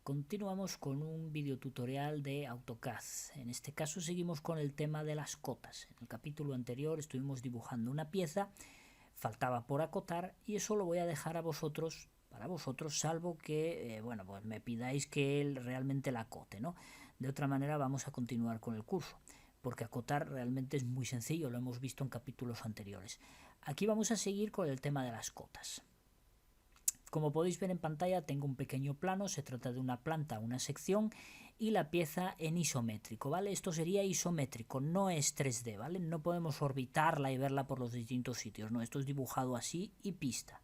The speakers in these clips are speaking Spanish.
Continuamos con un videotutorial de AutoCAD. En este caso seguimos con el tema de las cotas. En el capítulo anterior estuvimos dibujando una pieza, faltaba por acotar y eso lo voy a dejar a vosotros, para vosotros, salvo que pues me pidáis que él realmente la acote, ¿no? De otra manera vamos a continuar con el curso, porque acotar realmente es muy sencillo, lo hemos visto en capítulos anteriores. Aquí vamos a seguir con el tema de las cotas. Como podéis ver en pantalla tengo un pequeño plano, se trata de una planta, una sección y la pieza en isométrico, ¿vale? Esto sería isométrico, no es 3D, ¿vale? No podemos orbitarla y verla por los distintos sitios, no, esto es dibujado así y pista.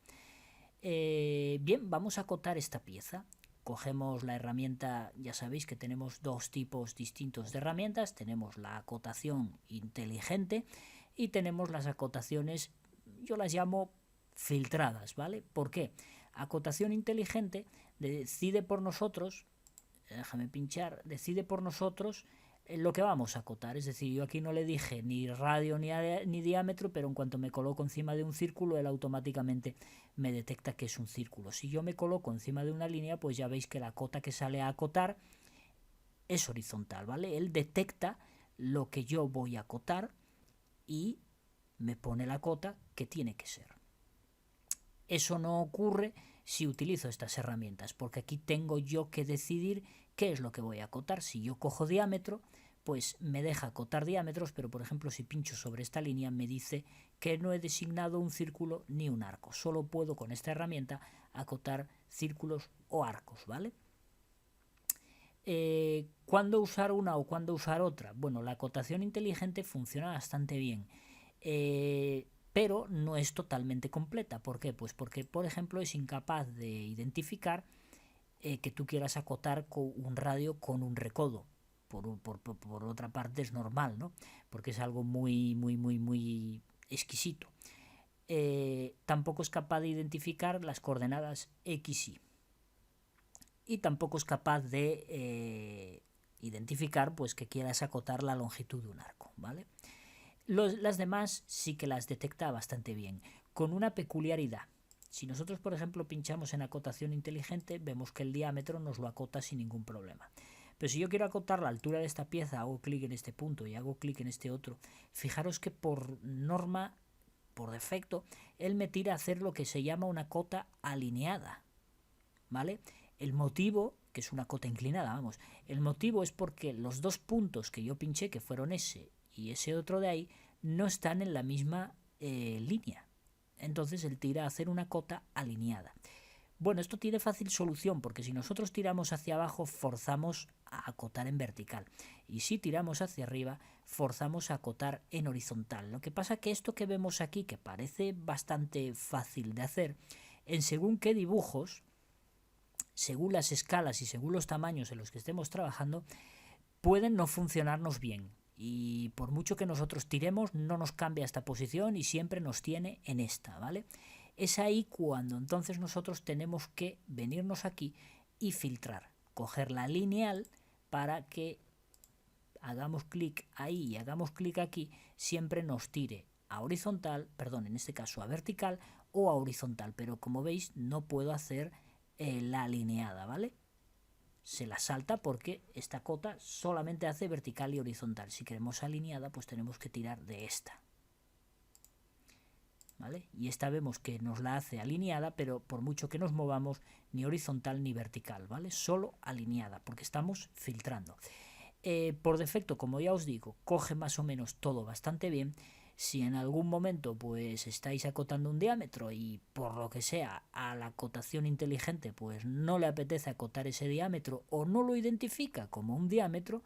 Bien, vamos a acotar esta pieza. Cogemos la herramienta, ya sabéis que tenemos dos tipos distintos de herramientas, tenemos la acotación inteligente y tenemos las acotaciones, yo las llamo filtradas, ¿vale? ¿Por qué? Acotación inteligente decide por nosotros, déjame pinchar, decide por nosotros lo que vamos a acotar. Es decir, yo aquí no le dije ni radio ni diámetro, pero en cuanto me coloco encima de un círculo, él automáticamente me detecta que es un círculo. Si yo me coloco encima de una línea, pues ya veis que la cota que sale a acotar es horizontal, ¿vale? Él detecta lo que yo voy a acotar y me pone la cota que tiene que ser. Eso no ocurre si utilizo estas herramientas, porque aquí tengo yo que decidir qué es lo que voy a acotar. Si yo cojo diámetro, pues me deja acotar diámetros, pero por ejemplo si pincho sobre esta línea me dice que no he designado un círculo ni un arco. Solo puedo con esta herramienta acotar círculos o arcos, ¿vale? ¿Cuándo usar una o cuándo usar otra? Bueno, la acotación inteligente funciona bastante bien. Pero no es totalmente completa. ¿Por qué? Pues porque, por ejemplo, es incapaz de identificar que tú quieras acotar con un radio con un recodo. Por otra parte es normal, ¿no? Porque es algo muy exquisito. Tampoco es capaz de identificar las coordenadas X, Y. Y tampoco es capaz de identificar pues que quieras acotar la longitud de un arco, ¿vale? Las demás sí que las detecta bastante bien, con una peculiaridad. Si nosotros, por ejemplo, pinchamos en acotación inteligente, vemos que el diámetro nos lo acota sin ningún problema. Pero si yo quiero acotar la altura de esta pieza, hago clic en este punto y hago clic en este otro, fijaros que por norma, por defecto, él me tira a hacer lo que se llama una cota alineada, ¿vale? El motivo, que es una cota inclinada, vamos, el motivo es porque los dos puntos que yo pinché, que fueron ese y ese otro de ahí, no están en la misma línea. Entonces él tira a hacer una cota alineada. Bueno, esto tiene fácil solución porque si nosotros tiramos hacia abajo forzamos a acotar en vertical y si tiramos hacia arriba forzamos a acotar en horizontal. Lo que pasa que esto que vemos aquí, que parece bastante fácil de hacer, en según qué dibujos, según las escalas y según los tamaños en los que estemos trabajando, pueden no funcionarnos bien. Y por mucho que nosotros tiremos, no nos cambia esta posición y siempre nos tiene en esta, ¿vale? Es ahí cuando entonces nosotros tenemos que venirnos aquí y filtrar. Coger la lineal para que hagamos clic ahí y hagamos clic aquí, siempre nos tire a horizontal, perdón, en este caso a vertical o a horizontal. Pero como veis, no puedo hacer la alineada, ¿vale? Se la salta porque esta cota solamente hace vertical y horizontal. Si queremos alineada, pues tenemos que tirar de esta, ¿vale? Y esta vemos que nos la hace alineada, pero por mucho que nos movamos, ni horizontal ni vertical, ¿vale? Solo alineada, porque estamos filtrando. Por defecto, como ya os digo, coge más o menos todo bastante bien. Si en algún momento pues estáis acotando un diámetro y por lo que sea a la acotación inteligente pues no le apetece acotar ese diámetro o no lo identifica como un diámetro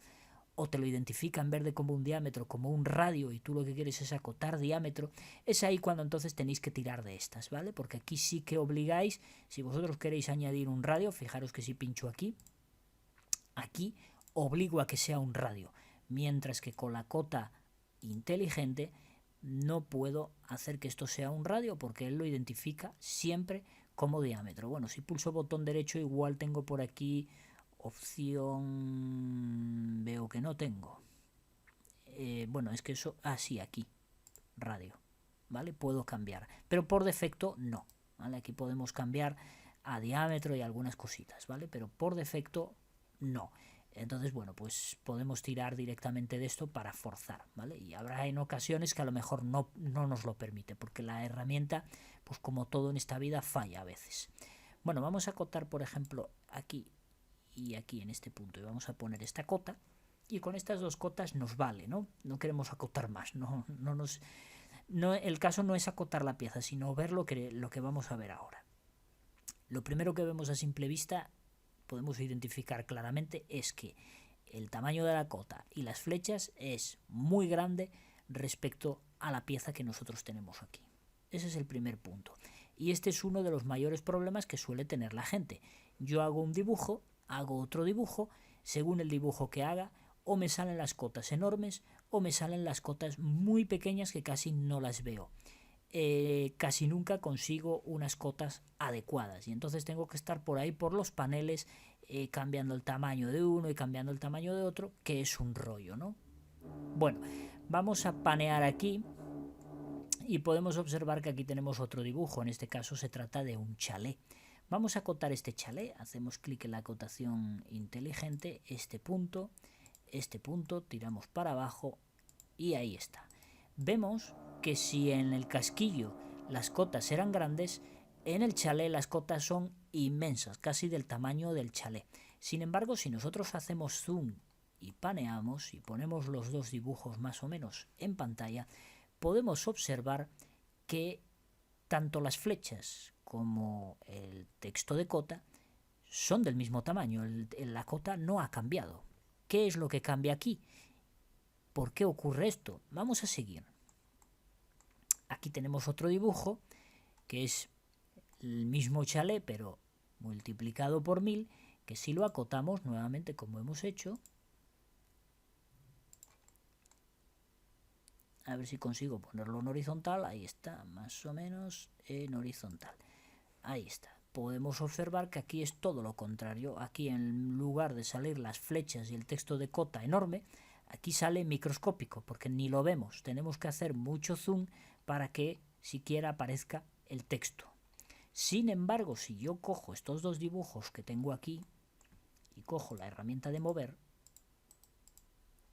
o te lo identifica en vez de como un diámetro como un radio y tú lo que quieres es acotar diámetro, es ahí cuando entonces tenéis que tirar de estas, ¿vale? Porque aquí sí que obligáis, si vosotros queréis añadir un radio, fijaros que si pincho aquí obligo a que sea un radio, mientras que con la cota inteligente no puedo hacer que esto sea un radio porque él lo identifica siempre como diámetro. Bueno, si pulso botón derecho igual tengo por aquí opción, veo que no tengo. Bueno, es que eso, sí, aquí, radio, ¿vale? Puedo cambiar, pero por defecto no, ¿vale? Aquí podemos cambiar a diámetro y algunas cositas, ¿vale? Pero por defecto no. Entonces, bueno, pues podemos tirar directamente de esto para forzar, ¿vale? Y habrá en ocasiones que a lo mejor no nos lo permite, porque la herramienta, pues como todo en esta vida, falla a veces. Bueno, vamos a acotar, por ejemplo, aquí y aquí en este punto, y vamos a poner esta cota, y con estas dos cotas nos vale, ¿no? No queremos acotar más, no, el caso no es acotar la pieza, sino ver lo que vamos a ver ahora. Lo primero que vemos a simple vista, podemos identificar claramente, es que el tamaño de la cota y las flechas es muy grande respecto a la pieza que nosotros tenemos aquí. Ese es el primer punto. Y este es uno de los mayores problemas que suele tener la gente. Yo hago un dibujo, hago otro dibujo, según el dibujo que haga, o me salen las cotas enormes o me salen las cotas muy pequeñas que casi no las veo. Casi nunca consigo unas cotas adecuadas y entonces tengo que estar por ahí por los paneles cambiando el tamaño de uno y cambiando el tamaño de otro, que es un rollo, ¿no? Bueno, vamos a panear aquí y podemos observar que aquí tenemos otro dibujo. En este caso se trata de un chalet. Vamos a acotar este chalet, hacemos clic en la acotación inteligente, este punto, tiramos para abajo y ahí está. Vemos que si en el casquillo las cotas eran grandes, en el chalet las cotas son inmensas, casi del tamaño del chalet. Sin embargo, si nosotros hacemos zoom y paneamos y ponemos los dos dibujos más o menos en pantalla, podemos observar que tanto las flechas como el texto de cota son del mismo tamaño. La cota no ha cambiado. ¿Qué es lo que cambia aquí? ¿Por qué ocurre esto? Vamos a seguir. Aquí tenemos otro dibujo que es el mismo chalet pero multiplicado por 1000, que si lo acotamos nuevamente como hemos hecho, a ver si consigo ponerlo en horizontal, ahí está, más o menos en horizontal, ahí está. Podemos observar que aquí es todo lo contrario. Aquí en lugar de salir las flechas y el texto de cota enorme, aquí sale microscópico porque ni lo vemos. Tenemos que hacer mucho zoom para que siquiera aparezca el texto. Sin embargo, si yo cojo estos dos dibujos que tengo aquí y cojo la herramienta de mover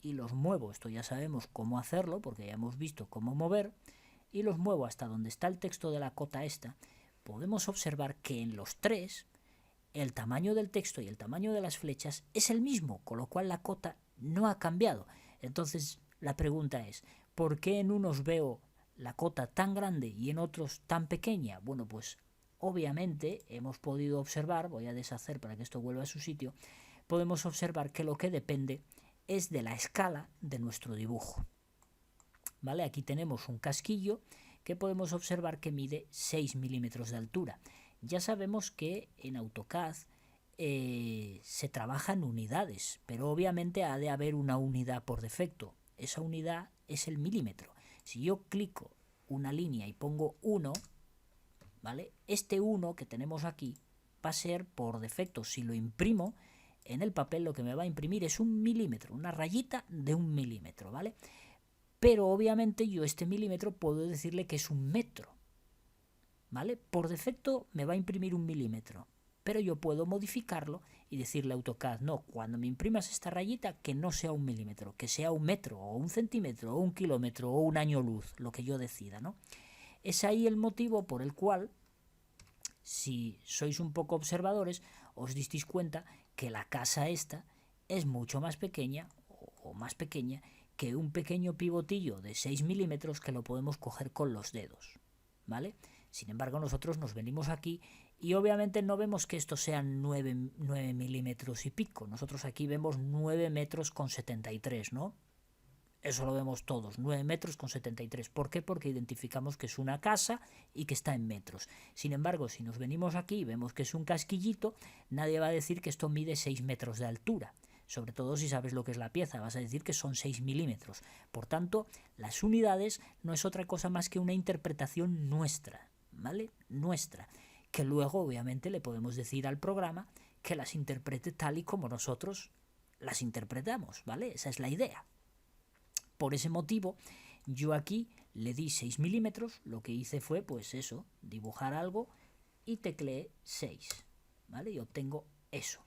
y los muevo, esto ya sabemos cómo hacerlo porque ya hemos visto cómo mover, y los muevo hasta donde está el texto de la cota esta, podemos observar que en los tres el tamaño del texto y el tamaño de las flechas es el mismo, con lo cual la cota no ha cambiado. Entonces la pregunta es, ¿por qué en unos veo la cota tan grande y en otros tan pequeña? Bueno, pues obviamente hemos podido observar, voy a deshacer para que esto vuelva a su sitio, podemos observar que lo que depende es de la escala de nuestro dibujo. ¿Vale? Aquí tenemos un casquillo que podemos observar que mide 6 milímetros de altura. Ya sabemos que en AutoCAD se trabaja en unidades, pero obviamente ha de haber una unidad por defecto. Esa unidad es el milímetro. Si yo clico una línea y pongo 1, ¿vale? Este 1 que tenemos aquí va a ser por defecto, si lo imprimo en el papel, lo que me va a imprimir es un milímetro, una rayita de un milímetro, ¿vale? Pero obviamente yo este milímetro puedo decirle que es un metro, ¿vale? Por defecto me va a imprimir un milímetro, pero yo puedo modificarlo y decirle a AutoCAD, no, cuando me imprimas esta rayita, que no sea un milímetro, que sea un metro, o un centímetro, o un kilómetro, o un año luz, lo que yo decida, ¿no? Es ahí el motivo por el cual, si sois un poco observadores, os disteis cuenta que la casa esta es mucho más pequeña, o más pequeña, que un pequeño pivotillo de 6 milímetros que lo podemos coger con los dedos, ¿vale? Sin embargo, nosotros nos venimos aquí y obviamente no vemos que esto sean 9 milímetros y pico. Nosotros aquí vemos 9 metros con 73, ¿no? Eso lo vemos todos, 9 metros con 73. ¿Por qué? Porque identificamos que es una casa y que está en metros. Sin embargo, si nos venimos aquí y vemos que es un casquillito, nadie va a decir que esto mide 6 metros de altura. Sobre todo si sabes lo que es la pieza, vas a decir que son 6 milímetros. Por tanto, las unidades no es otra cosa más que una interpretación nuestra, ¿vale? Nuestra, que luego obviamente le podemos decir al programa que las interprete tal y como nosotros las interpretamos, ¿vale? Esa es la idea. Por ese motivo, yo aquí le di 6 milímetros, lo que hice fue, pues eso, dibujar algo y tecleé 6, ¿vale? Y obtengo eso.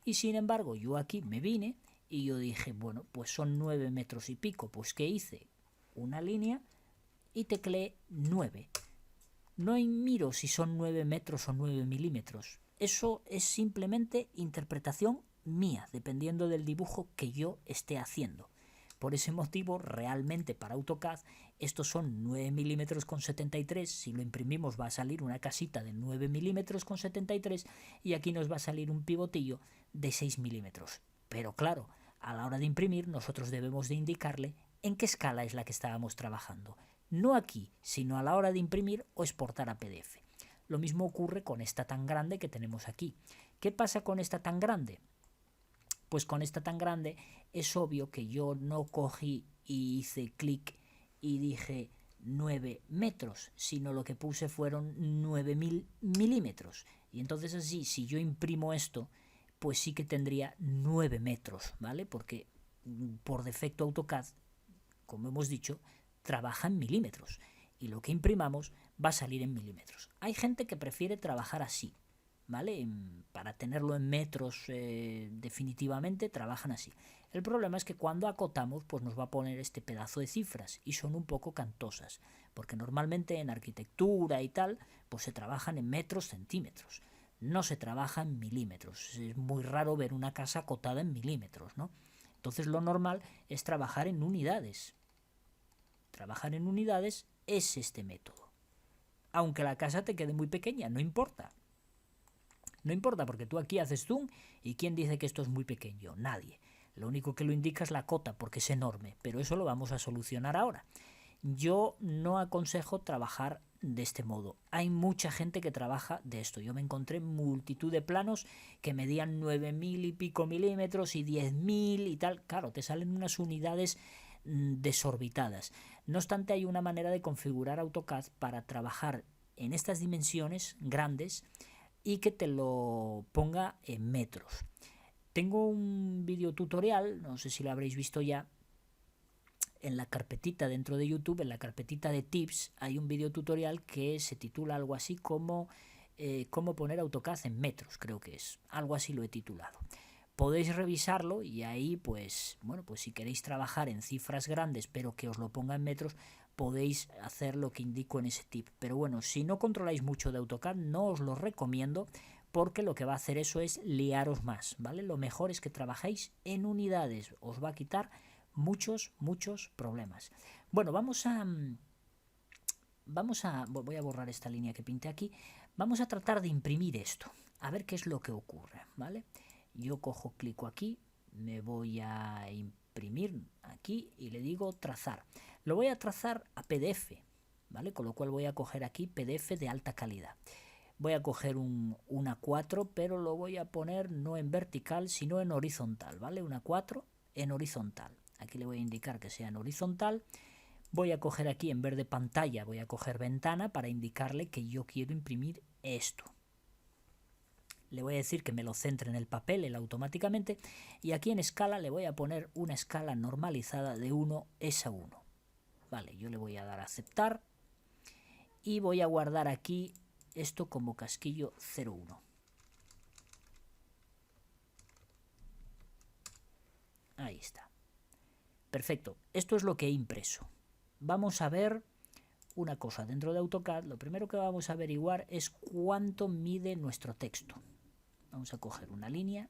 Y sin embargo, yo aquí me vine y yo dije, bueno, pues son 9 metros y pico. Pues ¿qué hice? Una línea y tecleé 9. No miro si son 9 metros o 9 milímetros. Eso es simplemente interpretación mía, dependiendo del dibujo que yo esté haciendo. Por ese motivo, realmente para AutoCAD, estos son 9 milímetros con 73. Si lo imprimimos va a salir una casita de 9 milímetros con 73 y aquí nos va a salir un pivotillo de 6 milímetros. Pero claro, a la hora de imprimir nosotros debemos de indicarle en qué escala es la que estábamos trabajando. No aquí, sino a la hora de imprimir o exportar a PDF. Lo mismo ocurre con esta tan grande que tenemos aquí. ¿Qué pasa con esta tan grande? Pues con esta tan grande es obvio que yo no cogí y hice clic y dije 9 metros, sino lo que puse fueron 9000 milímetros. Y entonces así, si yo imprimo esto, pues sí que tendría 9 metros, ¿vale? Porque por defecto AutoCAD, como hemos dicho, trabaja en milímetros y lo que imprimamos va a salir en milímetros. Hay gente que prefiere trabajar así, ¿vale? Para tenerlo en metros definitivamente trabajan así. El problema es que cuando acotamos pues nos va a poner este pedazo de cifras y son un poco cantosas, porque normalmente en arquitectura y tal pues se trabajan en metros, centímetros, no se trabaja en milímetros. Es muy raro ver una casa acotada en milímetros, ¿no? Entonces lo normal es trabajar en unidades. Trabajar en unidades es este método. Aunque la casa te quede muy pequeña, no importa. No importa porque tú aquí haces zoom y ¿quién dice que esto es muy pequeño? Nadie. Lo único que lo indica es la cota porque es enorme, pero eso lo vamos a solucionar ahora. Yo no aconsejo trabajar de este modo. Hay mucha gente que trabaja de esto. Yo me encontré multitud de planos que medían 9000 y pico milímetros y 10000 y tal. Claro, te salen unas unidades desorbitadas. No obstante, hay una manera de configurar AutoCAD para trabajar en estas dimensiones grandes y que te lo ponga en metros. Tengo un video tutorial, no sé si lo habréis visto ya, en la carpetita dentro de YouTube, en la carpetita de tips, hay un video tutorial que se titula algo así como cómo poner AutoCAD en metros, creo que es, algo así lo he titulado. Podéis revisarlo y ahí pues, bueno, pues si queréis trabajar en cifras grandes pero que os lo ponga en metros, podéis hacer lo que indico en ese tip. Pero bueno, si no controláis mucho de AutoCAD, no os lo recomiendo porque lo que va a hacer eso es liaros más, ¿vale? Lo mejor es que trabajéis en unidades, os va a quitar muchos problemas. Bueno, voy a borrar esta línea que pinté aquí. Vamos a tratar de imprimir esto, a ver qué es lo que ocurre, ¿vale? Yo cojo, clico aquí, me voy a imprimir aquí y le digo trazar. Lo voy a trazar a PDF, ¿vale? Con lo cual voy a coger aquí PDF de alta calidad. Voy a coger un A4, pero lo voy a poner no en vertical, sino en horizontal, ¿vale? Un A4 en horizontal. Aquí le voy a indicar que sea en horizontal. Voy a coger aquí, en vez de pantalla, voy a coger ventana para indicarle que yo quiero imprimir esto. Le voy a decir que me lo centre en el papel, él automáticamente. Y aquí en escala le voy a poner una escala normalizada de 1:1. Vale, yo le voy a dar a aceptar. Y voy a guardar aquí esto como casquillo 01. Ahí está. Perfecto, esto es lo que he impreso. Vamos a ver una cosa. Dentro de AutoCAD, lo primero que vamos a averiguar es cuánto mide nuestro texto. Vamos a coger una línea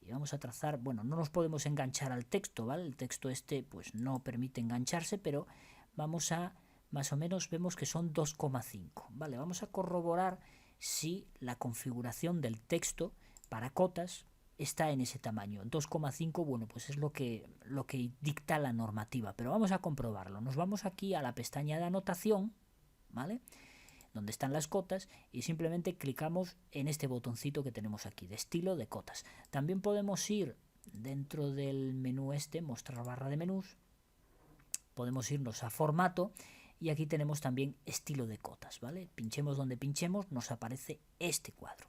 y vamos a trazar, bueno, no nos podemos enganchar al texto, ¿vale? El texto este pues no permite engancharse, pero vamos a, más o menos vemos que son 2,5, ¿vale? Vamos a corroborar si la configuración del texto para cotas está en ese tamaño. 2,5, bueno, pues es lo que dicta la normativa, pero vamos a comprobarlo. Nos vamos aquí a la pestaña de anotación, ¿vale? Donde están las cotas y simplemente clicamos en este botoncito que tenemos aquí de estilo de cotas. También podemos ir dentro del menú este, mostrar barra de menús, podemos irnos a formato y aquí tenemos también estilo de cotas, ¿vale? Pinchemos donde pinchemos, nos aparece este cuadro.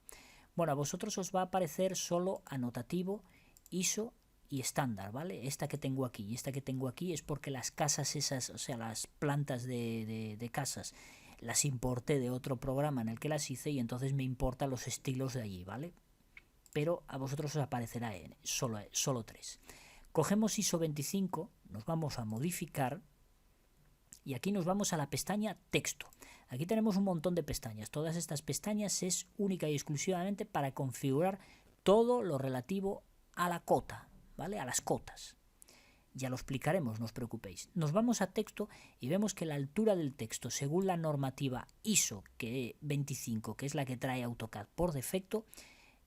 Bueno, a vosotros os va a aparecer solo anotativo, ISO y estándar, ¿vale? Esta que tengo aquí y esta que tengo aquí es porque las casas esas, o sea, las plantas de casas, las importé de otro programa en el que las hice y entonces me importa los estilos de allí, ¿vale? Pero a vosotros os aparecerá en solo 3. Cogemos ISO 25, nos vamos a modificar y aquí nos vamos a la pestaña texto. Aquí tenemos un montón de pestañas. Todas estas pestañas es única y exclusivamente para configurar todo lo relativo a la cota, ¿vale? A las cotas. Ya lo explicaremos, no os preocupéis. Nos vamos a texto y vemos que la altura del texto, según la normativa ISO 25, que es la que trae AutoCAD por defecto,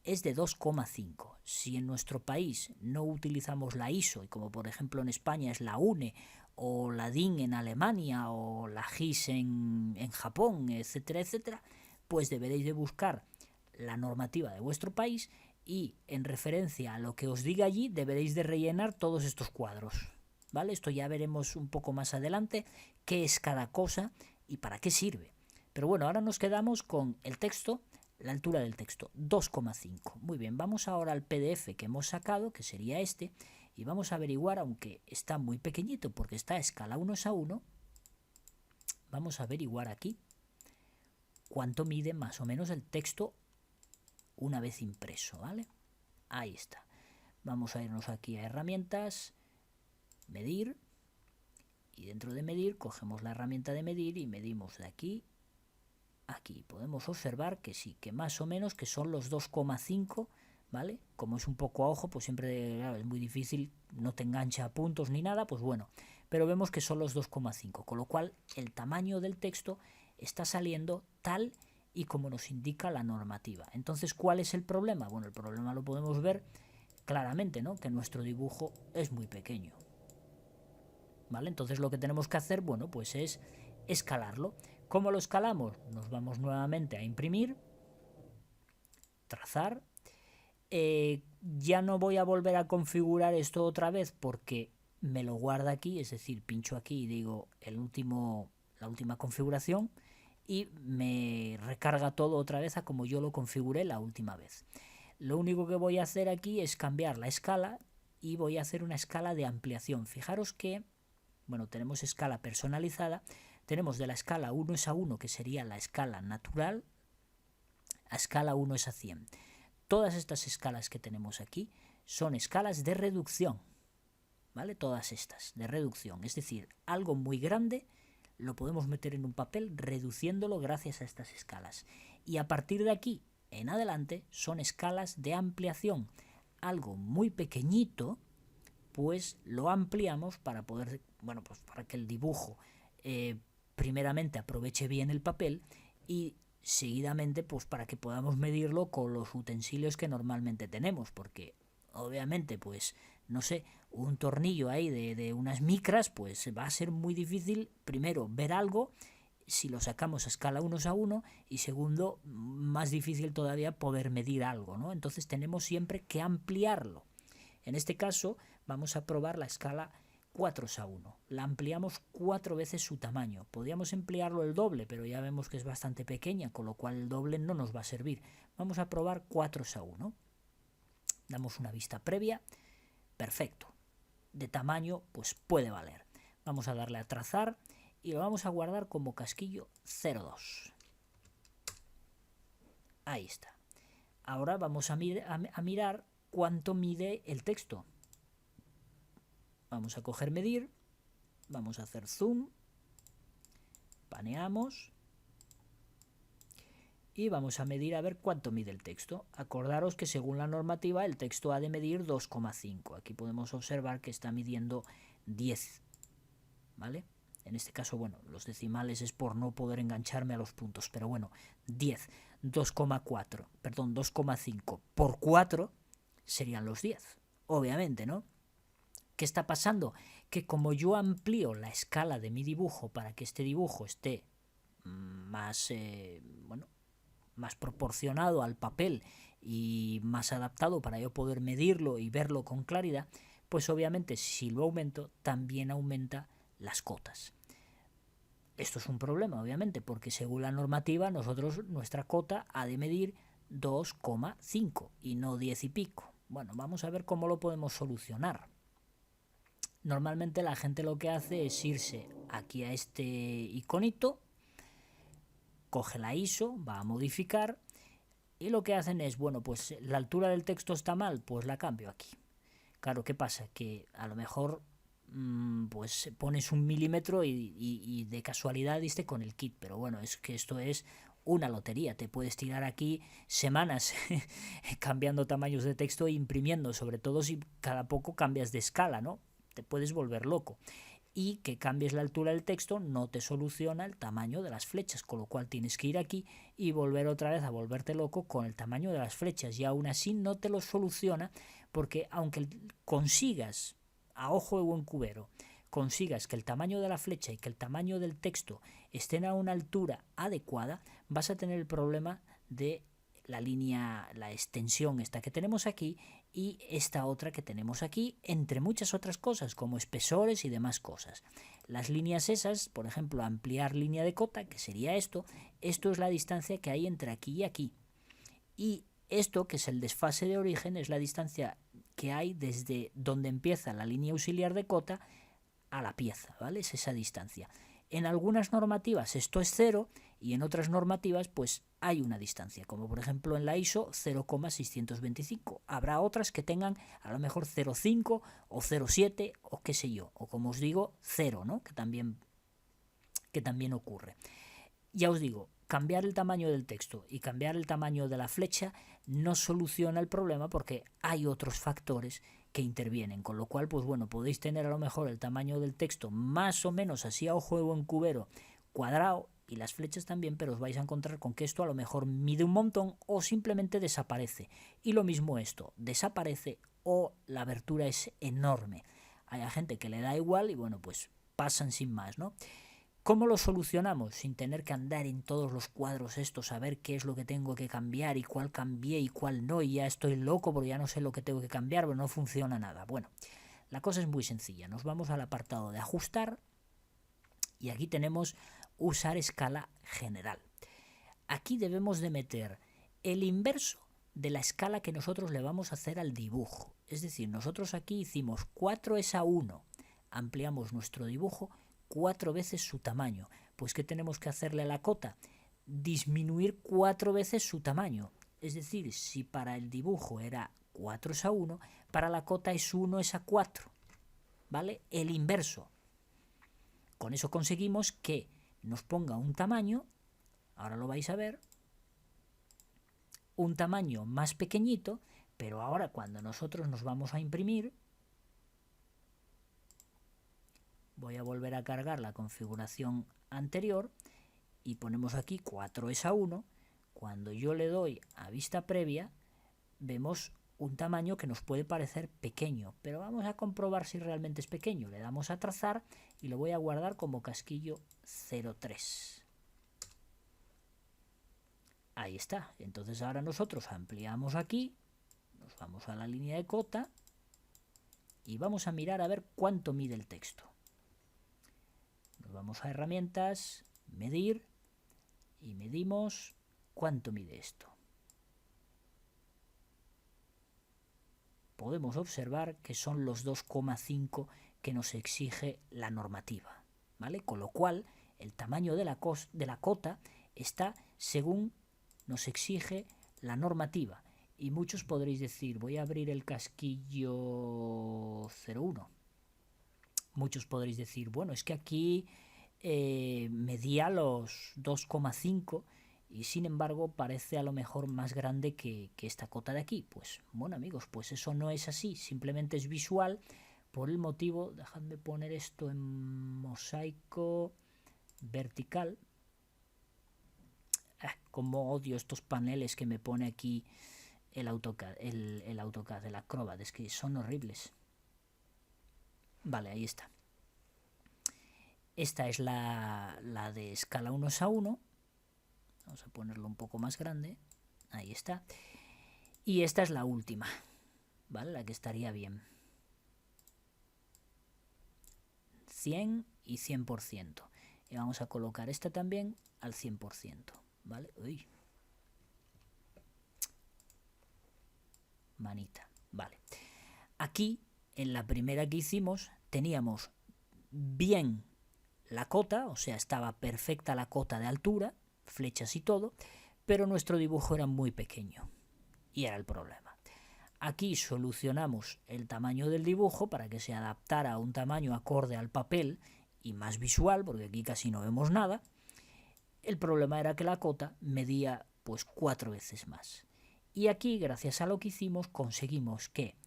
es de 2,5. Si en nuestro país no utilizamos la ISO, y como por ejemplo en España es la UNE, o la DIN en Alemania, o la GIS en Japón, etcétera, etcétera, pues deberéis de buscar la normativa de vuestro país y en referencia a lo que os diga allí deberéis de rellenar todos estos cuadros, ¿vale? Esto ya veremos un poco más adelante qué es cada cosa y para qué sirve. Pero bueno, ahora nos quedamos con el texto, la altura del texto, 2,5. Muy bien, vamos ahora al PDF que hemos sacado, que sería este, y vamos a averiguar, aunque está muy pequeñito porque está a escala 1:1, vamos a averiguar aquí cuánto mide más o menos el texto una vez impreso, ¿vale? Ahí está. Vamos a irnos aquí a herramientas, medir, y dentro de medir cogemos la herramienta de medir y medimos de aquí a aquí. Podemos observar que sí, que más o menos que son los 2,5, ¿vale? Como es un poco a ojo, pues siempre claro, es muy difícil, no te engancha a puntos ni nada, pues bueno, pero vemos que son los 2,5, con lo cual el tamaño del texto está saliendo tal y como nos indica la normativa. Entonces, ¿cuál es el problema? Bueno, el problema lo podemos ver claramente, ¿no? Que nuestro dibujo es muy pequeño, ¿vale? Entonces lo que tenemos que hacer, bueno, pues es escalarlo. ¿Cómo lo escalamos? Nos vamos nuevamente a imprimir, trazar. Ya no voy a volver a configurar esto otra vez porque me lo guarda aquí, es decir, pincho aquí y digo la última configuración y me recarga todo otra vez a como yo lo configuré la última vez. Lo único que voy a hacer aquí es cambiar la escala y voy a hacer una escala de ampliación. Fijaros que, bueno, tenemos escala personalizada, tenemos de la escala 1:1, que sería la escala natural, a escala 1:100. Todas estas escalas que tenemos aquí son escalas de reducción, ¿vale? Todas estas, de reducción. Es decir, algo muy grande lo podemos meter en un papel reduciéndolo gracias a estas escalas. Y a partir de aquí en adelante son escalas de ampliación. Algo muy pequeñito, pues lo ampliamos para poder, bueno, pues para que el dibujo primeramente aproveche bien el papel y seguidamente pues para que podamos medirlo con los utensilios que normalmente tenemos, porque obviamente pues no sé, un tornillo ahí de unas micras, pues va a ser muy difícil primero ver algo si lo sacamos a escala 1:1 y segundo, más difícil todavía poder medir algo, ¿no? Entonces tenemos siempre que ampliarlo. En este caso vamos a probar la escala 4:1. La ampliamos 4 veces su tamaño. Podríamos ampliarlo el doble, pero ya vemos que es bastante pequeña, con lo cual el doble no nos va a servir. Vamos a probar 4:1. Damos una vista previa. Perfecto. De tamaño, pues puede valer. Vamos a darle a trazar y lo vamos a guardar como casquillo 02. Ahí está. Ahora vamos a mirar cuánto mide el texto. Vamos a coger medir, vamos a hacer zoom, paneamos y vamos a medir a ver cuánto mide el texto. Acordaros que según la normativa el texto ha de medir 2,5. Aquí podemos observar que está midiendo 10, ¿vale? En este caso, bueno, los decimales es por no poder engancharme a los puntos, pero bueno, 10, 2,4, perdón, 2,5 por 4 serían los 10, obviamente, ¿no? ¿Qué está pasando? Que como yo amplío la escala de mi dibujo para que este dibujo esté más, más proporcionado al papel y más adaptado para yo poder medirlo y verlo con claridad, pues obviamente si lo aumento, también aumenta las cotas. Esto es un problema, obviamente, porque según la normativa, nuestra cota ha de medir 2,5 y no 10 y pico. Bueno, vamos a ver cómo lo podemos solucionar. Normalmente la gente lo que hace es irse aquí a este iconito, coge la ISO, va a modificar y lo que hacen es, bueno, pues la altura del texto está mal, pues la cambio aquí. Claro, ¿qué pasa? Que a lo mejor pues pones 1 milímetro y de casualidad diste con el kit, pero bueno, es que esto es una lotería, te puedes tirar aquí semanas cambiando tamaños de texto e imprimiendo, sobre todo si cada poco cambias de escala, ¿no? Te puedes volver loco. Y que cambies la altura del texto no te soluciona el tamaño de las flechas, con lo cual tienes que ir aquí y volver otra vez a volverte loco con el tamaño de las flechas, y aún así no te lo soluciona, porque aunque consigas, a ojo de buen cubero, consigas que el tamaño de la flecha y que el tamaño del texto estén a una altura adecuada, vas a tener el problema de la línea, la extensión esta que tenemos aquí y esta otra que tenemos aquí, entre muchas otras cosas como espesores y demás cosas. Las líneas esas, por ejemplo, ampliar línea de cota, que sería esto es la distancia que hay entre aquí y aquí. Y esto, que es el desfase de origen, es la distancia que hay desde donde empieza la línea auxiliar de cota a la pieza, ¿vale? Es esa distancia. En algunas normativas esto es 0 y en otras normativas pues hay una distancia, como por ejemplo en la ISO 0,625. Habrá otras que tengan a lo mejor 0,5 o 0,7 o qué sé yo, o como os digo 0, ¿no? que también ocurre. Ya os digo, cambiar el tamaño del texto y cambiar el tamaño de la flecha no soluciona el problema porque hay otros factores que intervienen, con lo cual pues bueno, podéis tener a lo mejor el tamaño del texto más o menos así a ojo de buen cubero cuadrado y las flechas también, pero os vais a encontrar con que esto a lo mejor mide un montón o simplemente desaparece. Y lo mismo esto, desaparece o la abertura es enorme. Hay gente que le da igual y bueno, pues pasan sin más, ¿no? ¿Cómo lo solucionamos sin tener que andar en todos los cuadros estos a ver qué es lo que tengo que cambiar y cuál cambié y cuál no, y ya estoy loco porque ya no sé lo que tengo que cambiar, pero no funciona nada? Bueno, la cosa es muy sencilla. Nos vamos al apartado de ajustar y aquí tenemos usar escala general. Aquí debemos de meter el inverso de la escala que nosotros le vamos a hacer al dibujo. Es decir, nosotros aquí hicimos 4:1, ampliamos nuestro dibujo 4 veces su tamaño. Pues ¿qué tenemos que hacerle a la cota? Disminuir 4 veces su tamaño. Es decir, si para el dibujo era 4:1, para la cota es 1:4. ¿Vale? El inverso. Con eso conseguimos que nos ponga un tamaño, ahora lo vais a ver, un tamaño más pequeñito, pero ahora cuando nosotros nos vamos a imprimir, voy a volver a cargar la configuración anterior y ponemos aquí 4:1. Cuando yo le doy a vista previa, vemos un tamaño que nos puede parecer pequeño, pero vamos a comprobar si realmente es pequeño. Le damos a trazar y lo voy a guardar como casquillo 03. Ahí está. Entonces ahora nosotros ampliamos aquí, nos vamos a la línea de cota y vamos a mirar a ver cuánto mide el texto. Nos vamos a herramientas, medir, y medimos cuánto mide esto. Podemos observar que son los 2,5 que nos exige la normativa, ¿vale? Con lo cual el tamaño de la cota está según nos exige la normativa. Y muchos podréis decir, voy a abrir el casquillo 01. Muchos podréis decir, bueno, es que aquí medía los 2,5 y sin embargo parece a lo mejor más grande que esta cota de aquí. Pues bueno, amigos, pues eso no es así, simplemente es visual por el motivo, dejadme poner esto en mosaico vertical. Como odio estos paneles que me pone aquí el AutoCAD, el AutoCAD, el Acrobat, es que son horribles. Vale, ahí está. Esta es la de escala 1:1. Vamos a ponerlo un poco más grande. Ahí está. Y esta es la última, ¿vale? La que estaría bien. 100 y 100%. Y vamos a colocar esta también al 100%, ¿vale? Uy. Manita, vale. Aquí, en la primera que hicimos, teníamos bien la cota, o sea, estaba perfecta la cota de altura, flechas y todo, pero nuestro dibujo era muy pequeño y era el problema. Aquí solucionamos el tamaño del dibujo para que se adaptara a un tamaño acorde al papel y más visual, porque aquí casi no vemos nada. El problema era que la cota medía pues 4 veces más. Y aquí, gracias a lo que hicimos, conseguimos que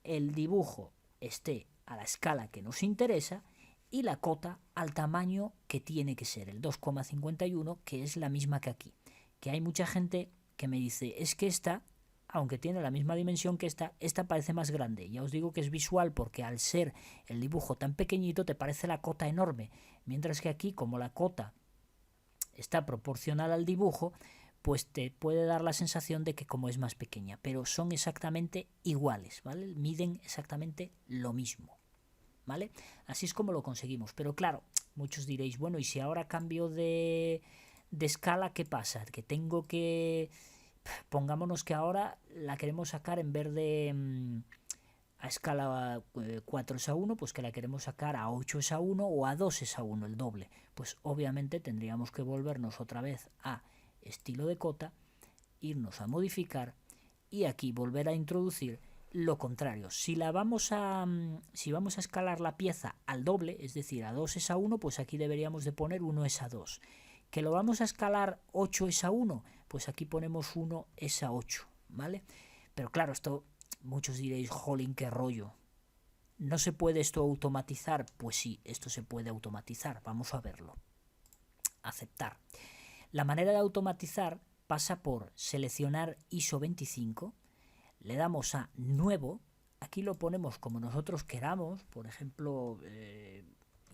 el dibujo esté a la escala que nos interesa y la cota al tamaño que tiene que ser, el 2,51, que es la misma que aquí. Que hay mucha gente que me dice, es que esta, aunque tiene la misma dimensión que esta parece más grande. Ya os digo que es visual porque al ser el dibujo tan pequeñito te parece la cota enorme, mientras que aquí, como la cota está proporcional al dibujo, pues te puede dar la sensación de que como es más pequeña, pero son exactamente iguales, ¿vale? Miden exactamente lo mismo, ¿vale? Así es como lo conseguimos, pero claro, muchos diréis, bueno, ¿y si ahora cambio de escala, qué pasa? Que tengo que... Pongámonos que ahora la queremos sacar en vez de a escala 4 es a 1, pues que la queremos sacar a 8 es a 1 o a 2 es a 1, el doble. Pues obviamente tendríamos que volvernos otra vez a estilo de cota, irnos a modificar y aquí volver a introducir lo contrario. Si vamos a escalar la pieza al doble, es decir, a 2 es a 1, pues aquí deberíamos de poner 1 es a 2. Que lo vamos a escalar 8 es a 1, pues aquí ponemos 1 es a 8, ¿vale? Pero claro, esto muchos diréis, jolín, qué rollo. ¿No se puede esto automatizar? Pues sí, esto se puede automatizar, vamos a verlo. Aceptar. La manera de automatizar pasa por seleccionar ISO 25, le damos a nuevo, aquí lo ponemos como nosotros queramos, por ejemplo,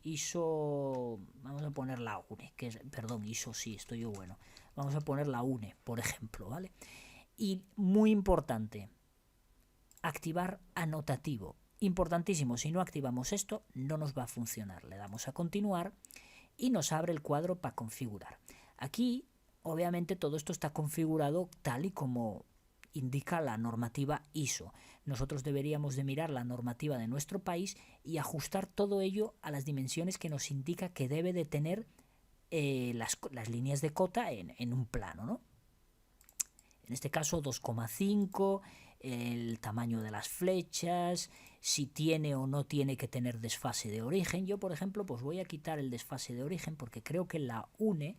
ISO, vamos a poner la UNE, que es, perdón, ISO sí, estoy yo bueno, vamos a poner la UNE, por ejemplo, ¿vale? Y muy importante, activar anotativo, importantísimo, si no activamos esto no nos va a funcionar, le damos a continuar y nos abre el cuadro para configurar. Aquí, obviamente, todo esto está configurado tal y como indica la normativa ISO. Nosotros deberíamos de mirar la normativa de nuestro país y ajustar todo ello a las dimensiones que nos indica que debe de tener las líneas de cota en un plano, ¿no? En este caso 2,5, el tamaño de las flechas, si tiene o no tiene que tener desfase de origen. Yo, por ejemplo, pues voy a quitar el desfase de origen porque creo que la UNE,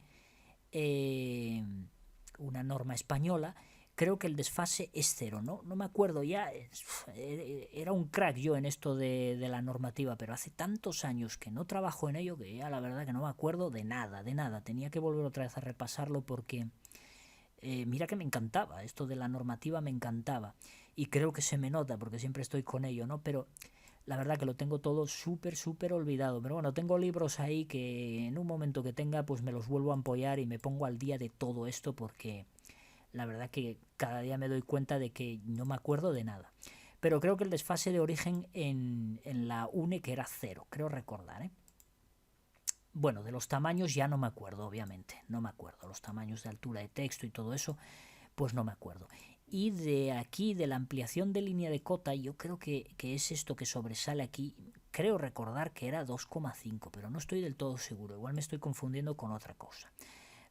una norma española, creo que el desfase es 0, ¿no? No me acuerdo ya, era un crack yo en esto de la normativa, pero hace tantos años que no trabajo en ello que ya la verdad que no me acuerdo de nada. Tenía que volver otra vez a repasarlo porque... mira que me encantaba, esto de la normativa me encantaba y creo que se me nota porque siempre estoy con ello, ¿no? Pero la verdad que lo tengo todo súper olvidado, pero bueno, tengo libros ahí que en un momento que tenga pues me los vuelvo a apoyar y me pongo al día de todo esto porque la verdad que cada día me doy cuenta de que no me acuerdo de nada. Pero creo que el desfase de origen en la UNE que era 0, creo recordar, ¿eh? Bueno, de los tamaños ya no me acuerdo, obviamente, no me acuerdo. Los tamaños de altura de texto y todo eso, pues no me acuerdo. Y de aquí, de la ampliación de línea de cota, yo creo que es esto que sobresale aquí. Creo recordar que era 2,5, pero no estoy del todo seguro. Igual me estoy confundiendo con otra cosa.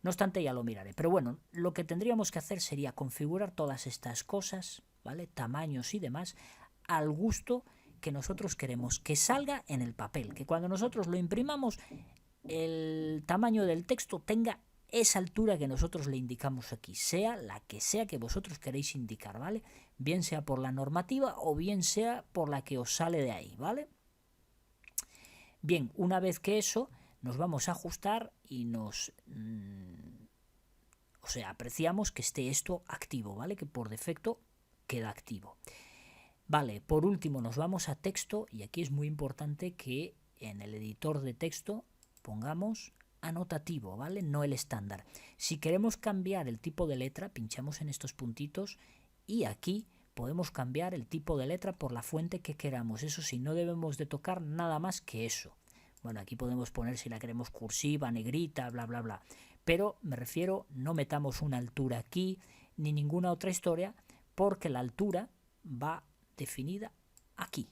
No obstante, ya lo miraré. Pero bueno, lo que tendríamos que hacer sería configurar todas estas cosas, ¿vale? Tamaños y demás, al gusto que nosotros queremos que salga en el papel. Que cuando nosotros lo imprimamos, el tamaño del texto tenga esa altura que nosotros le indicamos aquí, sea la que sea que vosotros queréis indicar, ¿vale? Bien sea por la normativa o bien sea por la que os sale de ahí, ¿vale? Bien, una vez que eso, nos vamos a ajustar y apreciamos que esté esto activo, ¿vale? Que por defecto queda activo. Vale, por último nos vamos a texto y aquí es muy importante que en el editor de texto pongamos anotativo, ¿vale? No el estándar. Si queremos cambiar el tipo de letra, pinchamos en estos puntitos y aquí podemos cambiar el tipo de letra por la fuente que queramos. Eso sí, no debemos de tocar nada más que eso. Bueno, aquí podemos poner si la queremos cursiva, negrita, bla, bla, bla. Pero me refiero, no metamos una altura aquí ni ninguna otra historia porque la altura va definida aquí,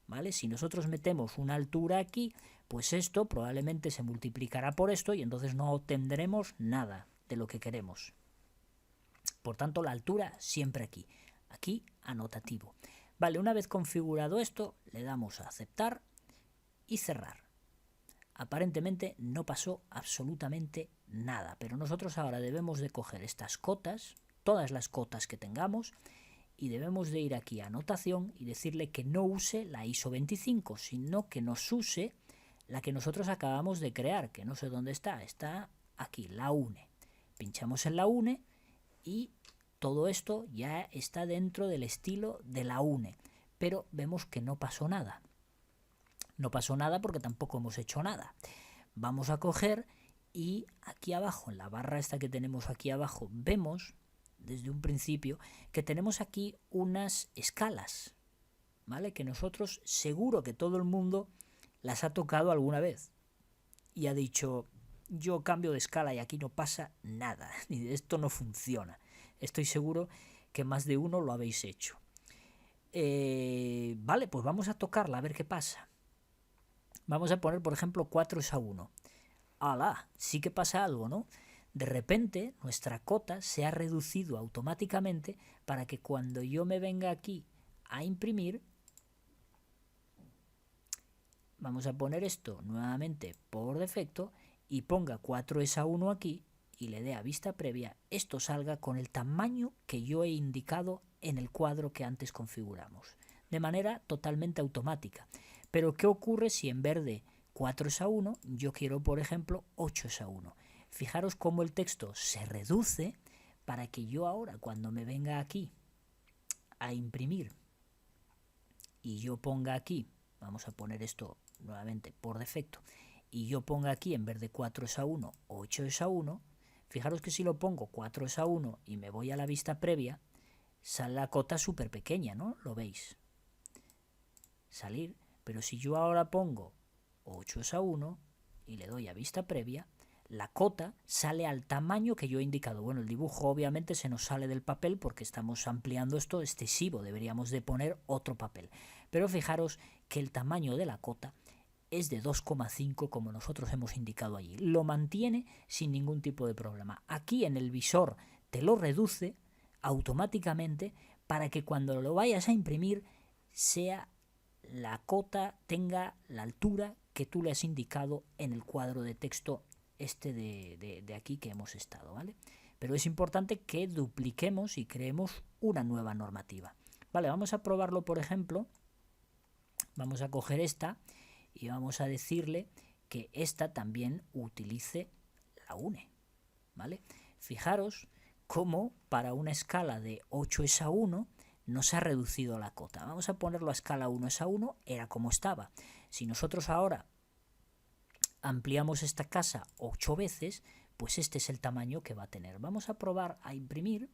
¿vale? Si nosotros metemos una altura aquí, pues esto probablemente se multiplicará por esto y entonces no obtendremos nada de lo que queremos. Por tanto, la altura siempre aquí. Aquí, anotativo. Vale, una vez configurado esto, le damos a aceptar y cerrar. Aparentemente no pasó absolutamente nada, pero nosotros ahora debemos de coger estas cotas, todas las cotas que tengamos, y debemos de ir aquí a anotación y decirle que no use la ISO 25, sino que nos use la que nosotros acabamos de crear, que no sé dónde está aquí, la UNE. Pinchamos en la UNE y todo esto ya está dentro del estilo de la UNE, pero vemos que no pasó nada. No pasó nada porque tampoco hemos hecho nada. Vamos a coger y aquí abajo, en la barra esta que tenemos aquí abajo, vemos desde un principio que tenemos aquí unas escalas, ¿vale? Que nosotros seguro que todo el mundo las ha tocado alguna vez y ha dicho, yo cambio de escala y aquí no pasa nada, y esto no funciona. Estoy seguro que más de uno lo habéis hecho. Vale, pues vamos a tocarla a ver qué pasa. Vamos a poner, por ejemplo, 4 es a 1. ¡Hala! Sí que pasa algo, ¿no? De repente, nuestra cota se ha reducido automáticamente para que cuando yo me venga aquí a imprimir, vamos a poner esto nuevamente por defecto y ponga 4 es a 1 aquí y le dé a vista previa, esto salga con el tamaño que yo he indicado en el cuadro que antes configuramos, de manera totalmente automática. Pero ¿qué ocurre si en vez de 4 es a 1, yo quiero, por ejemplo, 8 es a 1? Fijaros cómo el texto se reduce para que yo ahora, cuando me venga aquí a imprimir y yo ponga aquí, vamos a poner esto nuevamente por defecto, y yo ponga aquí en vez de 4 es a 1, 8 es a 1, fijaros que si lo pongo 4 es a 1 y me voy a la vista previa, sale la cota súper pequeña, ¿no? ¿Lo veis? Salir. Pero si yo ahora pongo 8 es a 1 y le doy a vista previa, la cota sale al tamaño que yo he indicado. Bueno, el dibujo obviamente se nos sale del papel porque estamos ampliando esto excesivo, deberíamos de poner otro papel. Pero fijaros que el tamaño de la cota es de 2,5 como nosotros hemos indicado allí. Lo mantiene sin ningún tipo de problema. Aquí en el visor te lo reduce automáticamente para que cuando lo vayas a imprimir sea la cota tenga la altura que tú le has indicado en el cuadro de texto de aquí que hemos estado, ¿vale? Pero es importante que dupliquemos y creemos una nueva normativa. Vale, vamos a probarlo, por ejemplo. Vamos a coger esta y vamos a decirle que esta también utilice la UNE, ¿vale? Fijaros cómo para una escala de 8 es a 1 nos ha reducido la cota. Vamos a ponerlo a escala 1 es a 1, era como estaba. Si nosotros ahora ampliamos esta casa 8 veces, pues este es el tamaño que va a tener. Vamos a probar a imprimir.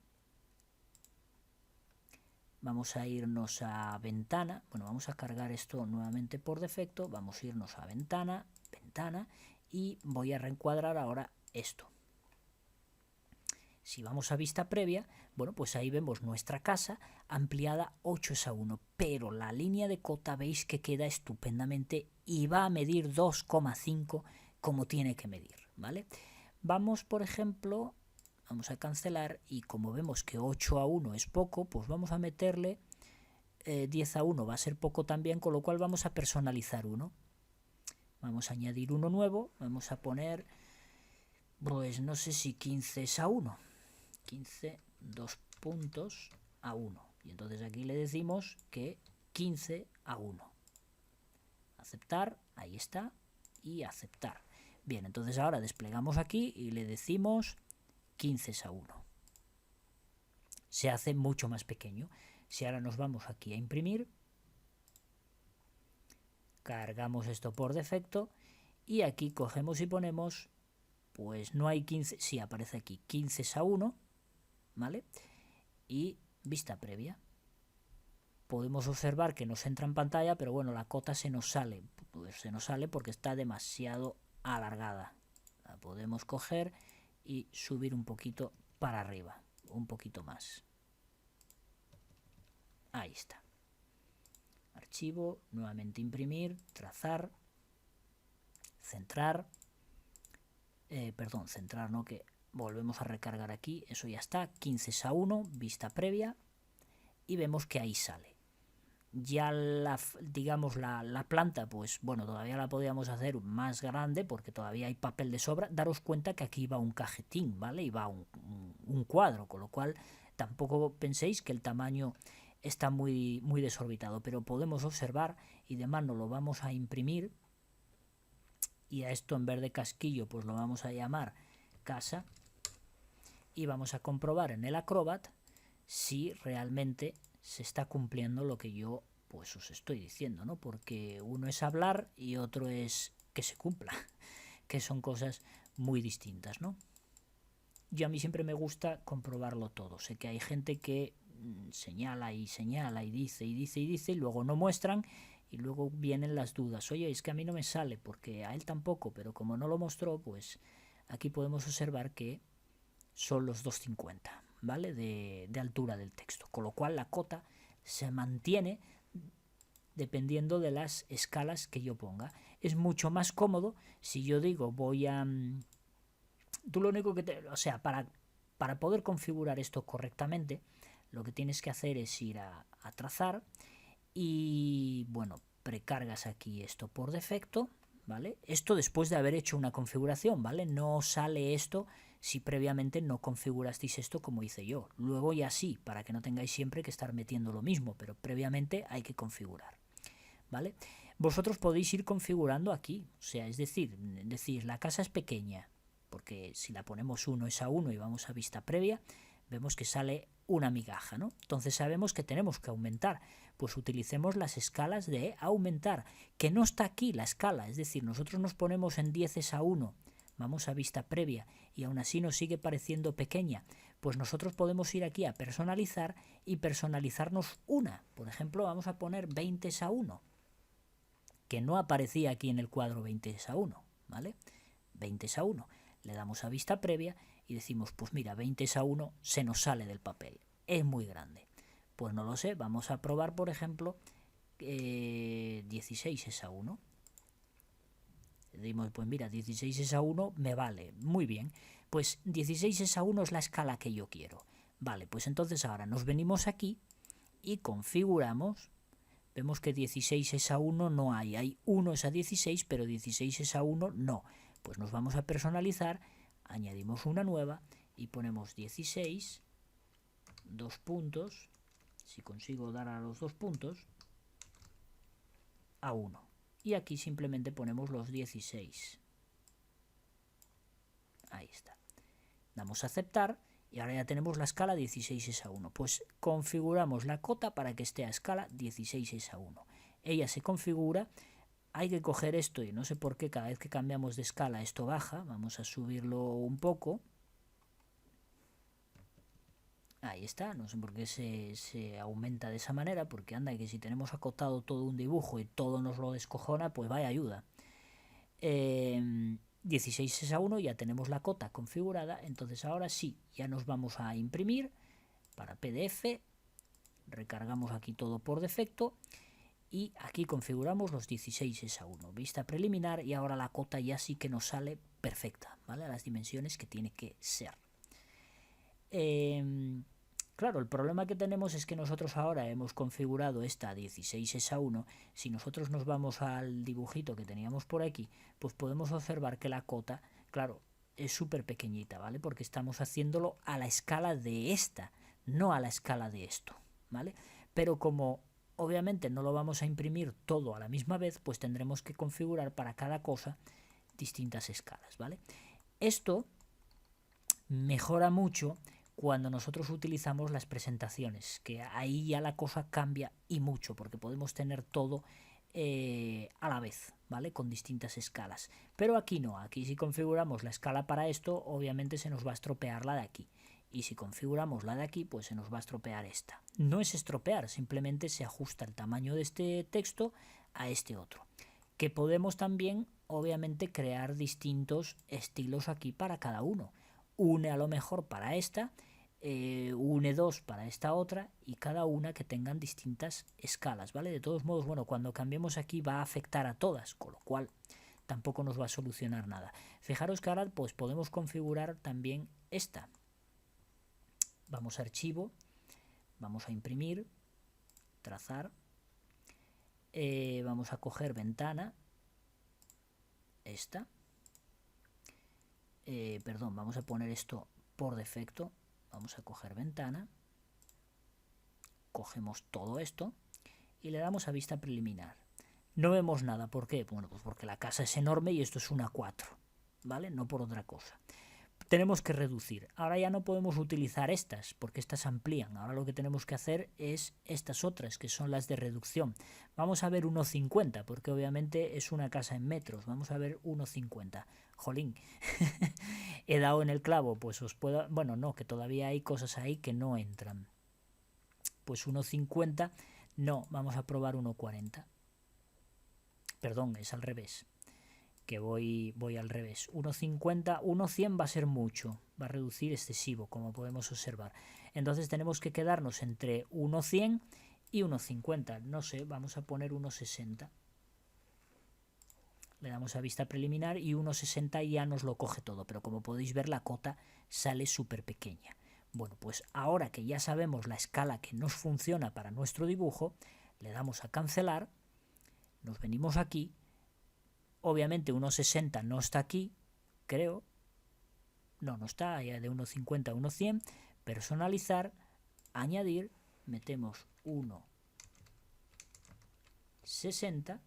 Vamos a irnos a ventana. Bueno, vamos a cargar esto nuevamente por defecto. Vamos a irnos a ventana, ventana, y voy a reencuadrar ahora esto. Si vamos a vista previa, bueno, pues ahí vemos nuestra casa ampliada 8 es a 1, pero la línea de cota veis que queda estupendamente y va a medir 2,5 como tiene que medir, ¿vale? Vamos, por ejemplo, vamos a cancelar y como vemos que 8 a 1 es poco, pues vamos a meterle 10 a 1, va a ser poco también, con lo cual vamos a personalizar uno. Vamos a añadir uno nuevo, vamos a poner, pues no sé si 15 es a 1. 15, 2 puntos a 1. Y entonces aquí le decimos que 15 a 1. Aceptar, ahí está, y aceptar. Bien, entonces ahora desplegamos aquí y le decimos 15 a 1. Se hace mucho más pequeño. Si ahora nos vamos aquí a imprimir, cargamos esto por defecto y aquí cogemos y ponemos, pues no hay 15, sí aparece aquí 15 a 1, ¿vale? Y vista previa. Podemos observar que nos entra en pantalla, pero bueno, la cota se nos sale. Pues se nos sale porque está demasiado alargada. La podemos coger y subir un poquito para arriba, un poquito más. Ahí está. archivo, nuevamente imprimir, trazar, centrar, centrar no, que volvemos a recargar aquí, eso ya está, 15:1, vista previa, y vemos que ahí sale. Ya digamos la planta, pues bueno, todavía la podríamos hacer más grande porque todavía hay papel de sobra. Daros cuenta que aquí va un cajetín, ¿vale? Y va un cuadro, con lo cual tampoco penséis que el tamaño está muy desorbitado, pero podemos observar, y de mano lo vamos a imprimir, y a esto en vez de casquillo pues lo vamos a llamar casa, y vamos a comprobar en el Acrobat si realmente se está cumpliendo lo que yo pues os estoy diciendo, ¿no? Porque uno es hablar y otro es que se cumpla, que son cosas muy distintas, ¿no? Yo a mí siempre me gusta comprobarlo todo. Sé que hay gente que señala y dice y luego no muestran, y luego vienen las dudas. Oye, es que a mí no me sale porque a él tampoco, pero como no lo mostró, pues aquí podemos observar que son los 2,50, ¿vale? De altura del texto, con lo cual la cota se mantiene dependiendo de las escalas que yo ponga. Es mucho más cómodo si yo digo voy a... Tú lo único que o sea, para poder configurar esto correctamente, lo que tienes que hacer es ir a trazar y, bueno, precargas aquí esto por defecto, ¿vale? Esto después de haber hecho una configuración, ¿vale? No sale esto si previamente no configurasteis esto como hice yo. Luego ya sí, para que no tengáis siempre que estar metiendo lo mismo, pero previamente hay que configurar, ¿vale? Vosotros podéis ir configurando aquí, o sea, es decir, la casa es pequeña, porque si la ponemos 1:1 y vamos a vista previa, vemos que sale una migaja, ¿no? Entonces sabemos que tenemos que aumentar, pues utilicemos las escalas de aumentar, que no está aquí la escala, es decir, nosotros nos ponemos en 10:1, vamos a vista previa y aún así nos sigue pareciendo pequeña, pues nosotros podemos ir aquí a personalizar y personalizarnos una. Por ejemplo, vamos a poner 20:1, que no aparecía aquí en el cuadro 20:1, ¿vale? 20:1. Le damos a vista previa y decimos, pues mira, 20:1 se nos sale del papel, es muy grande. Pues no lo sé, vamos a probar, por ejemplo, 16:1. Decimos, pues mira, 16:1 me vale, muy bien. Pues 16:1 es la escala que yo quiero. Vale, pues entonces ahora nos venimos aquí y configuramos. Vemos que 16:1 no hay 1:16, pero 16:1 no. Pues nos vamos a personalizar, añadimos una nueva y ponemos 16, 2 puntos, si consigo dar a los 2 puntos, a 1. Y aquí simplemente ponemos los 16. Ahí está. Damos a aceptar y ahora ya tenemos la escala 16:1. Pues configuramos la cota para que esté a escala 16:1. Ella se configura. Hay que coger esto y no sé por qué cada vez que cambiamos de escala esto baja. Vamos a subirlo un poco. Ahí está, no sé por qué se aumenta de esa manera, porque anda que si tenemos acotado todo un dibujo y todo nos lo descojona, pues vaya ayuda. 16:1 ya tenemos la cota configurada, entonces ahora sí, ya nos vamos a imprimir para PDF, recargamos aquí todo por defecto y aquí configuramos los 16:1, vista preliminar, y ahora la cota ya sí que nos sale perfecta, ¿vale? A las dimensiones que tiene que ser. Claro, el problema que tenemos es que nosotros ahora hemos configurado esta 16:1. Si nosotros nos vamos al dibujito que teníamos por aquí, pues podemos observar que la cota, claro, es súper pequeñita, ¿vale? Porque estamos haciéndolo a la escala de esta, no a la escala de esto, ¿vale? Pero como obviamente no lo vamos a imprimir todo a la misma vez, pues tendremos que configurar para cada cosa distintas escalas, ¿vale? Esto mejora mucho cuando nosotros utilizamos las presentaciones, que ahí ya la cosa cambia y mucho, porque podemos tener todo a la vez, ¿vale? Con distintas escalas. Pero aquí no, aquí si configuramos la escala para esto, obviamente se nos va a estropear la de aquí. Y si configuramos la de aquí, pues se nos va a estropear esta. No es estropear, simplemente se ajusta el tamaño de este texto a este otro. Que podemos también, obviamente, crear distintos estilos aquí para cada uno. Une a lo mejor para esta, une 2 para esta otra y cada una que tengan distintas escalas, ¿vale? De todos modos, bueno, cuando cambiemos aquí va a afectar a todas, con lo cual tampoco nos va a solucionar nada. Fijaros que ahora pues podemos configurar también esta. Vamos a archivo, vamos a imprimir, trazar, vamos a coger ventana, esta, perdón, vamos a poner esto por defecto, vamos a coger ventana, cogemos todo esto y le damos a vista preliminar. No vemos nada, ¿por qué? Bueno, pues porque la casa es enorme y esto es una 4, ¿vale? No por otra cosa. Tenemos que reducir. Ahora ya no podemos utilizar estas, porque estas amplían. Ahora lo que tenemos que hacer es estas otras, que son las de reducción. Vamos a ver 1,50, porque obviamente es una casa en metros. Vamos a ver 1,50. Jolín, he dado en el clavo, pues os puedo... Bueno, no, que todavía hay cosas ahí que no entran. Pues 1,50, no, vamos a probar 1,40. Perdón, es al revés. Que voy al revés. 1,50, 1,100 va a ser mucho, va a reducir excesivo, como podemos observar. Entonces tenemos que quedarnos entre 1,100 y 1,50. No sé, vamos a poner 1,60. Le damos a vista preliminar y 1,60 ya nos lo coge todo, pero como podéis ver la cota sale súper pequeña. Bueno, pues ahora que ya sabemos la escala que nos funciona para nuestro dibujo, le damos a cancelar, nos venimos aquí. Obviamente 1,60 no está aquí, creo. No, no está, ya de 1,50 a 1,100. Personalizar, añadir, metemos 1,60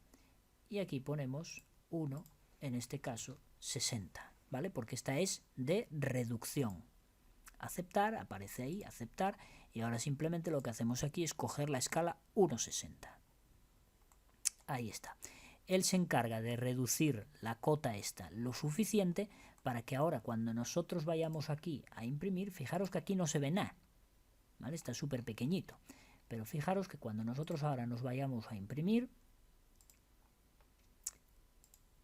y aquí ponemos 1, en este caso 60, ¿vale? Porque esta es de reducción. Aceptar, aparece ahí, aceptar, y ahora simplemente lo que hacemos aquí es coger la escala 1,60. Ahí está. Él se encarga de reducir la cota esta lo suficiente para que ahora cuando nosotros vayamos aquí a imprimir, fijaros que aquí no se ve nada, ¿vale? Está súper pequeñito, pero fijaros que cuando nosotros ahora nos vayamos a imprimir,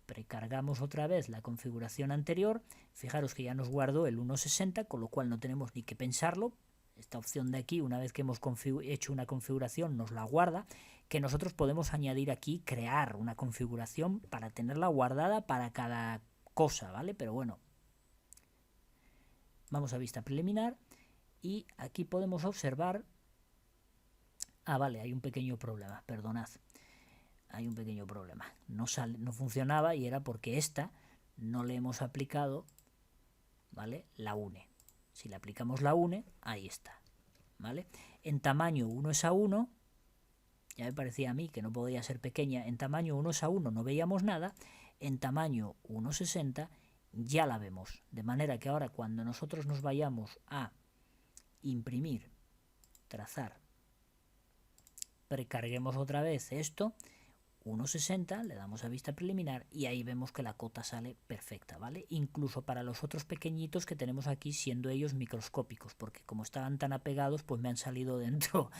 precargamos otra vez la configuración anterior, fijaros que ya nos guardó el 1,60, con lo cual no tenemos ni que pensarlo. Esta opción de aquí, una vez que hemos hecho una configuración, nos la guarda, que nosotros podemos añadir aquí, crear una configuración para tenerla guardada para cada cosa, ¿vale? Pero bueno, vamos a vista preliminar y aquí podemos observar... Ah, vale, hay un pequeño problema, perdonad. Hay un pequeño problema. No funcionaba y era porque esta no le hemos aplicado, ¿vale? La une. Si le aplicamos la une, ahí está, ¿vale? En tamaño 1:1, ya me parecía a mí que no podía ser pequeña. En tamaño 1:1 no veíamos nada. En tamaño 1,60 ya la vemos. De manera que ahora cuando nosotros nos vayamos a imprimir, trazar, precarguemos otra vez esto, 1,60, le damos a vista preliminar y ahí vemos que la cota sale perfecta, ¿vale? Incluso para los otros pequeñitos que tenemos aquí, siendo ellos microscópicos, porque como estaban tan apegados, pues me han salido dentro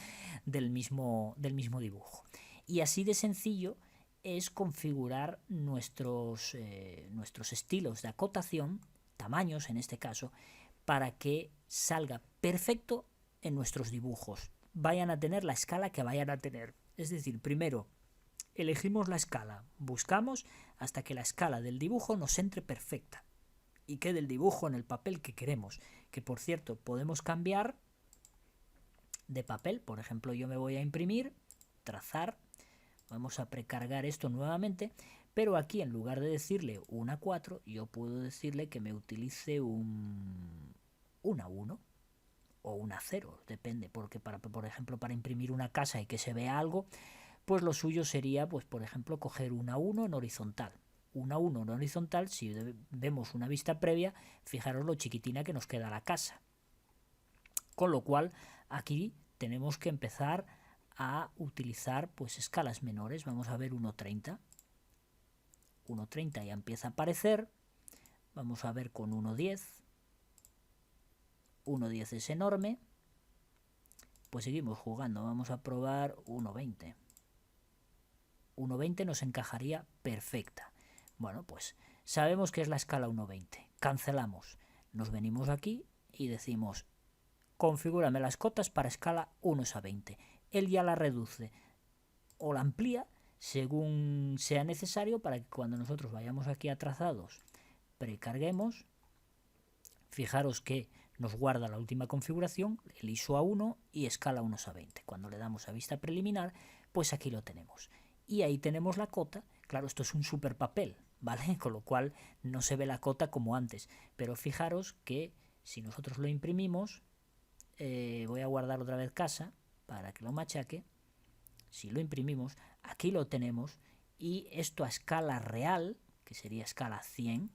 del mismo dibujo. Y así de sencillo es configurar nuestros estilos de acotación, tamaños en este caso, para que salga perfecto en nuestros dibujos. Vayan a tener la escala que vayan a tener. Es decir, primero elegimos la escala, buscamos hasta que la escala del dibujo nos entre perfecta y quede el dibujo en el papel que queremos, que por cierto podemos cambiar de papel. Por ejemplo, yo me voy a imprimir, trazar, vamos a precargar esto nuevamente, pero aquí en lugar de decirle una 4, yo puedo decirle que me utilice una 1 o una 0, depende, porque por ejemplo para imprimir una casa y que se vea algo, pues lo suyo sería, pues por ejemplo, coger una 1 en horizontal. Una 1 en horizontal, si vemos una vista previa, fijaros lo chiquitina que nos queda la casa. Con lo cual, aquí tenemos que empezar a utilizar pues escalas menores. Vamos a ver 1,30. 1,30 ya empieza a aparecer. Vamos a ver con 1,10. 1,10 es enorme. Pues seguimos jugando. Vamos a probar 1,20. 1,20 nos encajaría perfecta. Bueno, pues sabemos que es la escala 1,20. Cancelamos. Nos venimos aquí y decimos configúrame las cotas para escala 1:20. Él ya la reduce o la amplía según sea necesario para que cuando nosotros vayamos aquí a trazados, precarguemos, fijaros que nos guarda la última configuración, el ISO A1 y escala 1:20. Cuando le damos a vista preliminar, pues aquí lo tenemos. Y ahí tenemos la cota. Claro, esto es un super papel, ¿vale? Con lo cual no se ve la cota como antes. Pero fijaros que si nosotros lo imprimimos, voy a guardar otra vez casa para que lo machaque. Si lo imprimimos, aquí lo tenemos. Y esto a escala real, que sería escala 100,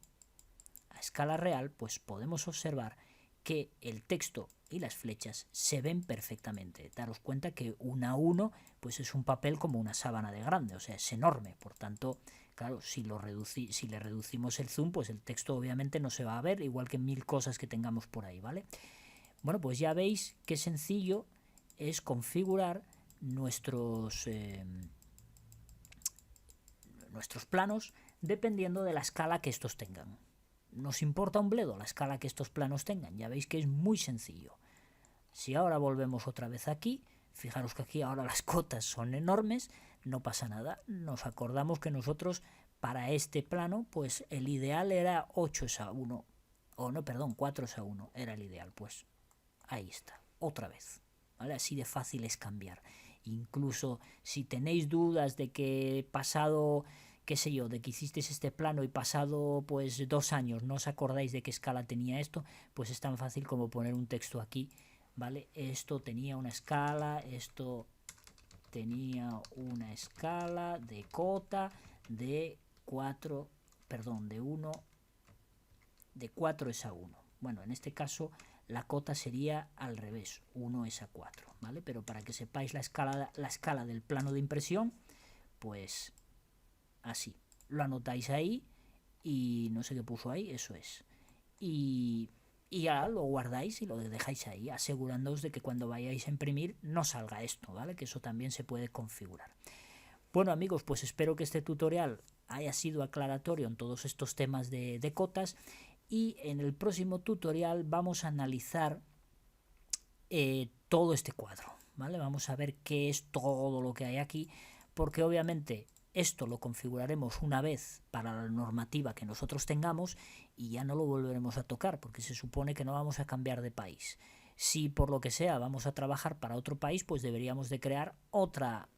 a escala real, pues podemos observar que el texto y las flechas se ven perfectamente. Daros cuenta que 1 a 1 pues es un papel como una sábana de grande, o sea, es enorme. Por tanto, claro, si le reducimos el zoom, pues el texto obviamente no se va a ver, igual que 1000 cosas que tengamos por ahí, ¿vale? Bueno, pues ya veis qué sencillo es configurar nuestros planos dependiendo de la escala que estos tengan. Nos importa un bledo la escala que estos planos tengan, ya veis que es muy sencillo. Si ahora volvemos otra vez aquí, fijaros que aquí ahora las cotas son enormes, no pasa nada. Nos acordamos que nosotros para este plano, pues el ideal era 8:1, o no, perdón, 4:1 era el ideal, pues ahí está, otra vez, ¿vale? Así de fácil es cambiar. Incluso si tenéis dudas de que pasado, qué sé yo, de que hicisteis este plano y pasado pues 2 años no os acordáis de qué escala tenía esto, pues es tan fácil como poner un texto aquí, ¿vale? Esto tenía una escala, esto tenía una escala de cota de 4, perdón, de 1, de 4:1. Bueno, en este caso la cota sería al revés, 1:4, ¿vale? Pero para que sepáis la escala del plano de impresión, pues así, lo anotáis ahí y no sé qué puso ahí, eso es. Y ya lo guardáis y lo dejáis ahí, asegurándoos de que cuando vayáis a imprimir no salga esto, ¿vale? Que eso también se puede configurar. Bueno amigos, pues espero que este tutorial haya sido aclaratorio en todos estos temas de cotas, y en el próximo tutorial vamos a analizar todo este cuadro, ¿vale? Vamos a ver qué es todo lo que hay aquí, porque obviamente esto lo configuraremos una vez para la normativa que nosotros tengamos y ya no lo volveremos a tocar, porque se supone que no vamos a cambiar de país. Si por lo que sea vamos a trabajar para otro país, pues deberíamos de crear otra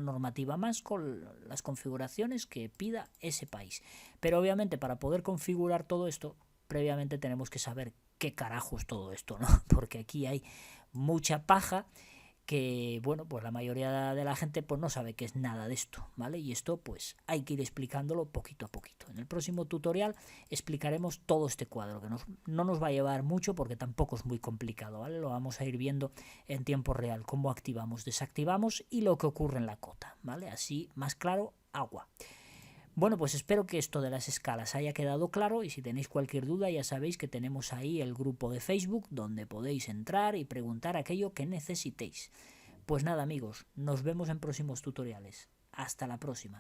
normativa más con las configuraciones que pida ese país. Pero obviamente para poder configurar todo esto, previamente tenemos que saber qué carajo es todo esto, ¿no? Porque aquí hay mucha paja que, bueno, pues la mayoría de la gente pues no sabe qué es nada de esto, ¿vale? Y esto pues hay que ir explicándolo poquito a poquito. En el próximo tutorial explicaremos todo este cuadro, que no nos va a llevar mucho porque tampoco es muy complicado, ¿vale? Lo vamos a ir viendo en tiempo real, cómo activamos, desactivamos y lo que ocurre en la cota, ¿vale? Así, más claro, agua. Bueno, pues espero que esto de las escalas haya quedado claro, y si tenéis cualquier duda ya sabéis que tenemos ahí el grupo de Facebook donde podéis entrar y preguntar aquello que necesitéis. Pues nada amigos, nos vemos en próximos tutoriales. Hasta la próxima.